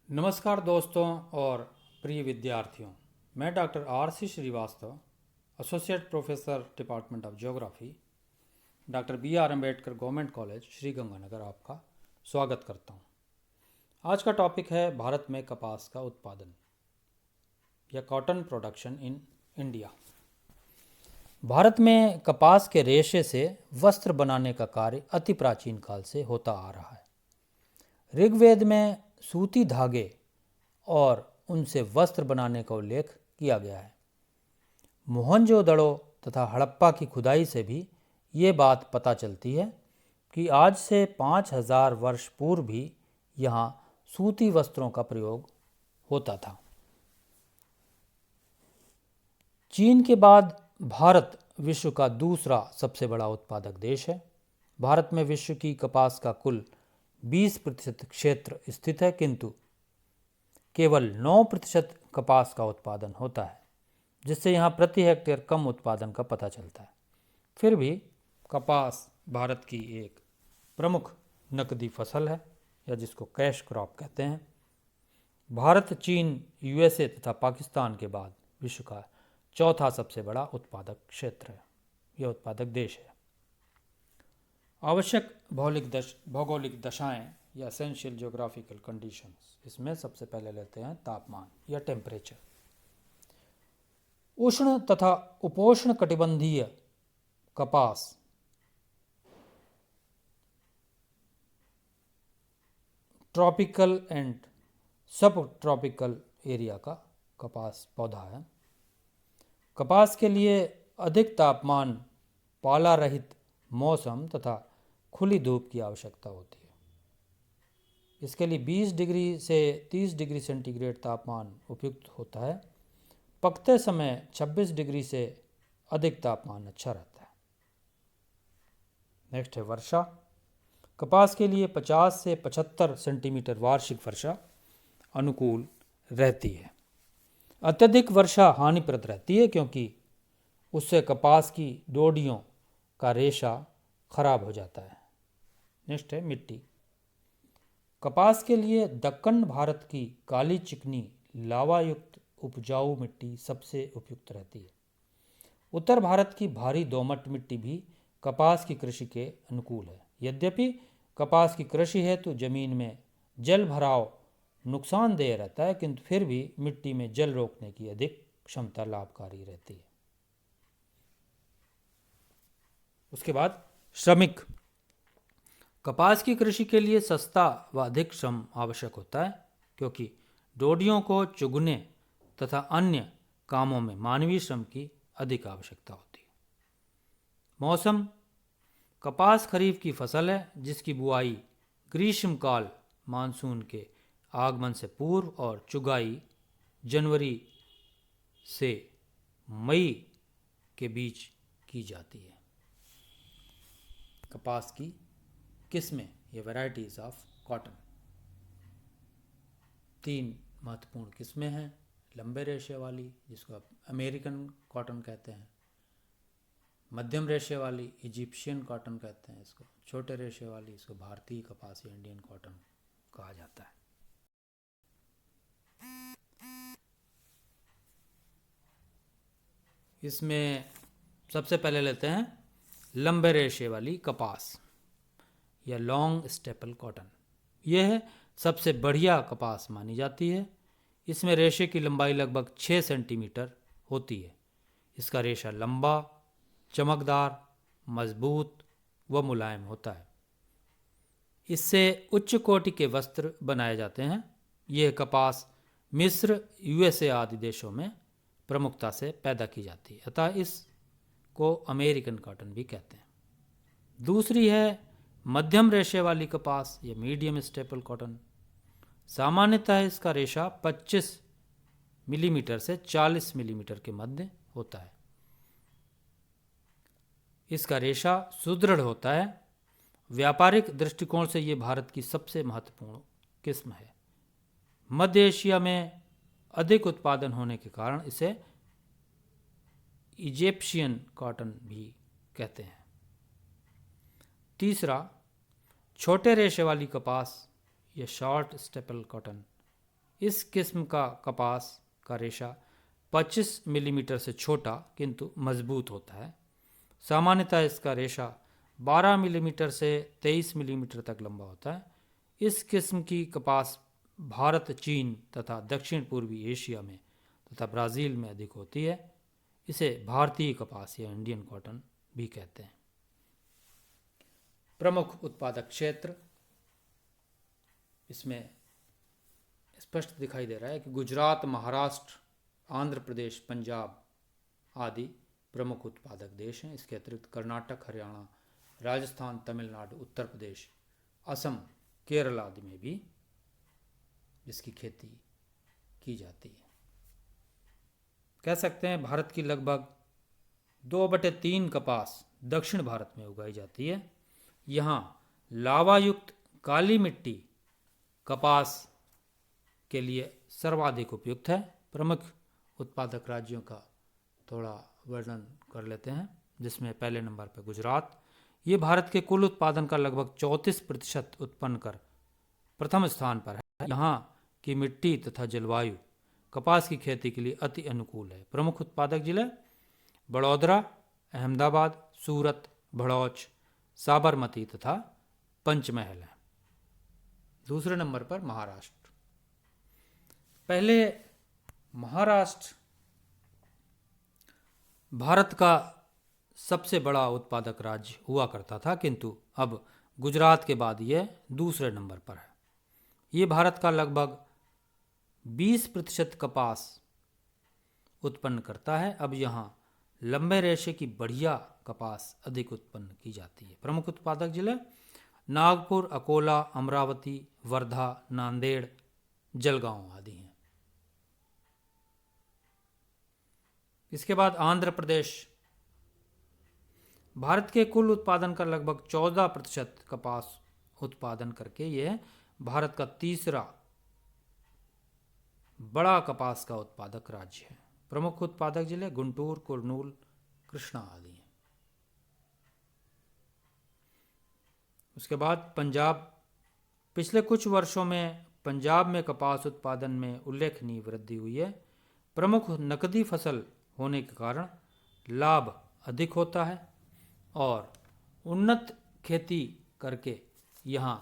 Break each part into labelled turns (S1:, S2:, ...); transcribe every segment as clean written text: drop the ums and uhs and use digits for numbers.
S1: नमस्कार दोस्तों और प्रिय विद्यार्थियों। मैं doctor R C. Srivastava, associate professor department of geography, doctor B R. Ambedkar government college Sriganganagar आपका स्वागत करता हूं। आज का टॉपिक है भारत में कपास का उत्पादन या cotton production in India. Bharat में कपास के रेशे से वस्त्र बनाने का कार्य अति प्राचीन काल से होता आ रहा है। ऋग्वेद में सूती धागे और उनसे वस्त्र बनाने का उल्लेख किया गया है। मोहनजोदड़ो तथा हड़प्पा की खुदाई से भी ये बात पता चलती है कि आज से 5000 वर्ष पूर्व भी यहाँ सूती वस्त्रों का प्रयोग होता था। चीन के बाद भारत विश्व का दूसरा सबसे बड़ा उत्पादक देश है। भारत में विश्व की कपास का कुल 20% क्षेत्र स्थित है, किंतु केवल 9% कपास का उत्पादन होता है, जिससे यहाँ प्रति हेक्टेयर कम उत्पादन का पता चलता है। फिर भी कपास भारत की एक प्रमुख नकदी फसल है, या जिसको कैश क्रॉप कहते हैं। भारत, चीन, यूएसए तथा पाकिस्तान के बाद विश्व का चौथा सबसे बड़ा उत्पादक क्षेत्र है, यह उत्पादक देश है। आवश्यक भौगोलिक दशाएं या एसेंशियल ज्योग्राफिकल कंडीशंस, इसमें सबसे पहले लेते हैं तापमान या टेम्परेचर। उष्ण तथा उपोष्ण कटिबंधीय कपास ट्रॉपिकल एंड सब ट्रॉपिकल एरिया का कपास पौधा है। कपास के लिए अधिक तापमान, पाला रहित मौसम तथा खुली धूप की आवश्यकता होती है। इसके लिए 20 डिग्री से 30 डिग्री सेंटीग्रेड तापमान उपयुक्त होता है। पकते समय 26 डिग्री से अधिक तापमान अच्छा रहता है। नेक्स्ट है वर्षा। कपास के लिए 50 से 75 सेंटीमीटर वार्षिक वर्षा अनुकूल रहती है। अत्यधिक वर्षा हानिप्रद रहती है, क्योंकि उससे कपास की डोडियों का रेशा खराब हो जाता है। नेक्स्ट है मिट्टी। कपास के लिए दक्कन भारत की काली चिकनी लावा युक्त उपजाऊ मिट्टी सबसे उपयुक्त रहती है। उत्तर भारत की भारी दोमट मिट्टी भी कपास की कृषि के अनुकूल है। यद्यपि कपास की कृषि हेतु जमीन में जल भराव नुकसानदेह रहता है, किंतु फिर भी मिट्टी में जल रोकने की अधिक क्षमता लाभकारी रहती है। उसके बाद श्रमिक। कपास की कृषि के लिए सस्ता व अधिक श्रम आवश्यक होता है, क्योंकि डोडियों को चुगने तथा अन्य कामों में मानवीय श्रम की अधिक आवश्यकता होती है। मौसम। कपास खरीफ की फसल है, जिसकी बुआई ग्रीष्मकाल मानसून के आगमन से पूर्व और चुगाई जनवरी से मई के बीच की जाती है। कपास की किस्में या वैरायटीज ऑफ कॉटन। 3 महत्वपूर्ण किस्में हैं। लंबे रेशे वाली, जिसको आप अमेरिकन कॉटन कहते हैं। मध्यम रेशे वाली इजिप्शियन कॉटन कहते हैं इसको। छोटे रेशे वाली, इसको भारतीय कपास या इंडियन कॉटन कहा जाता है। इसमें सबसे पहले लेते हैं लंबे रेशे वाली कपास या लॉन्ग स्टेपल कॉटन। यह है सबसे बढ़िया कपास मानी जाती है। इसमें रेशे की लंबाई लगभग 6 सेंटीमीटर होती है। इसका रेशा लंबा, चमकदार, मजबूत व मुलायम होता है। इससे उच्च कोटि के वस्त्र बनाए जाते हैं। यह कपास मिस्र, यूएसए आदि देशों में प्रमुखता से पैदा की जाती है, अतः इसको अमेरिकन कॉटन भी कहते हैं। दूसरी है मध्यम रेशे वाली कपास या मीडियम स्टेपल कॉटन। सामान्यतः इसका रेशा 25 मिलीमीटर से 40 मिलीमीटर के मध्य होता है। इसका रेशा सुदृढ़ होता है। व्यापारिक दृष्टिकोण से यह भारत की सबसे महत्वपूर्ण किस्म है। मध्य एशिया में अधिक उत्पादन होने के कारण इसे इजिप्शियन कॉटन भी कहते हैं। तीसरा, छोटे रेशे वाली कपास या शॉर्ट स्टेपल कॉटन इस किस्म का कपास का रेशा 25 मिलीमीटर से छोटा किंतु मजबूत होता है। सामान्यतः इसका रेशा 12 मिलीमीटर से 23 मिलीमीटर तक लंबा होता है। इस किस्म की कपास भारत, चीन तथा दक्षिण पूर्वी एशिया में तथा ब्राज़ील में अधिक होती है। इसे भारतीय कपास या इंडियन कॉटन भी कहते हैं। प्रमुख उत्पादक क्षेत्र इसमें स्पष्ट दिखाई दे रहा है कि गुजरात, महाराष्ट्र, आंध्र प्रदेश, पंजाब आदि प्रमुख उत्पादक देश हैं। इसके अतिरिक्त कर्नाटक, हरियाणा, राजस्थान, तमिलनाडु, उत्तर प्रदेश, असम, केरल आदि में भी इसकी खेती की जाती है। कह सकते हैं भारत की लगभग 2/3 कपास दक्षिण भारत में उगाई जाती है। यहाँ लावायुक्त काली मिट्टी कपास के लिए सर्वाधिक उपयुक्त है। प्रमुख उत्पादक राज्यों का थोड़ा वर्णन कर लेते हैं, जिसमें पहले नंबर पर गुजरात। ये भारत के कुल उत्पादन का लगभग 34% उत्पन्न कर प्रथम स्थान पर है। यहाँ की मिट्टी तथा जलवायु कपास की खेती के लिए अति अनुकूल है। प्रमुख उत्पादक जिले बड़ौदरा, अहमदाबाद, सूरत, भड़ौच, साबरमती तथा पंचमहल हैं। दूसरे नंबर पर महाराष्ट्र। पहले महाराष्ट्र भारत का सबसे बड़ा उत्पादक राज्य हुआ करता था, किंतु अब गुजरात के बाद यह दूसरे नंबर पर है। ये भारत का लगभग 20% कपास उत्पन्न करता है। अब यहाँ लंबे रेशे की बढ़िया कपास अधिक उत्पन्न की जाती है। प्रमुख उत्पादक जिले नागपुर, अकोला, अमरावती, वर्धा, नांदेड़, जलगांव आदि हैं। इसके बाद आंध्र प्रदेश। भारत के कुल उत्पादन का लगभग 14% कपास उत्पादन करके यह भारत का तीसरा बड़ा कपास का उत्पादक राज्य है। प्रमुख उत्पादक जिले गुंटूर, कुर्नूल, कृष्णा आदि हैं। उसके बाद पंजाब। पिछले कुछ वर्षों में पंजाब में कपास उत्पादन में उल्लेखनीय वृद्धि हुई है। प्रमुख नकदी फसल होने के कारण लाभ अधिक होता है और उन्नत खेती करके यहाँ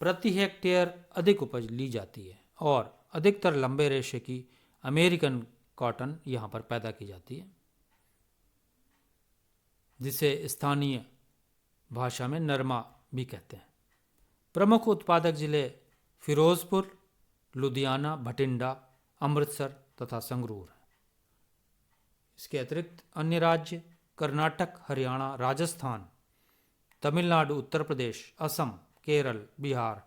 S1: प्रति हेक्टेयर अधिक उपज ली जाती है और अधिकतर लंबे रेशे की अमेरिकन कॉटन यहाँ पर पैदा की जाती है, जिसे स्थानीय भाषा में नरमा भी कहते हैं। प्रमुख उत्पादक जिले फिरोजपुर, लुधियाना, भटिंडा, अमृतसर तथा संगरूर हैं। इसके अतिरिक्त अन्य राज्य कर्नाटक, हरियाणा, राजस्थान, तमिलनाडु, उत्तर प्रदेश, असम, केरल, बिहार,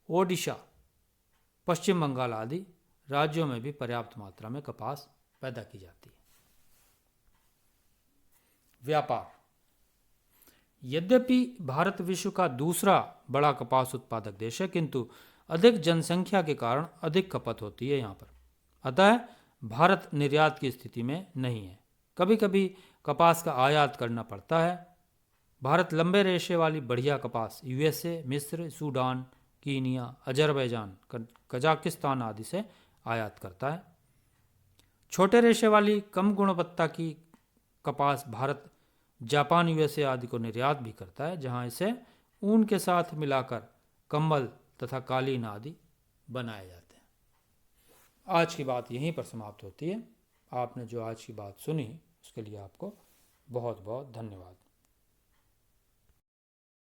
S1: ओडिशा, पश्चिम बंगाल आदि राज्यों में भी पर्याप्त मात्रा में कपास पैदा की जाती है। व्यापार। यद्यपि भारत विश्व का दूसरा बड़ा कपास उत्पादक देश है, किंतु अधिक जनसंख्या के कारण अधिक खपत होती है यहाँ पर। अतः भारत निर्यात की स्थिति में नहीं है। कभी कभी कपास का आयात करना पड़ता है। भारत लंबे रेशे वाली बढ़िया कपास यूएसए, मिस्र, सूडान, कीनिया, अजरबैजान, कजाकिस्तान आदि से आयात करता है। छोटे रेशे वाली कम गुणवत्ता की कपास भारत जापान, यूएसए आदि को निर्यात भी करता है, जहां इसे ऊन के साथ मिलाकर कंबल तथा कालीन आदि बनाए जाते हैं। आज की बात यहीं पर समाप्त होती है। आपने जो आज की बात सुनी उसके लिए आपको बहुत बहुत धन्यवाद।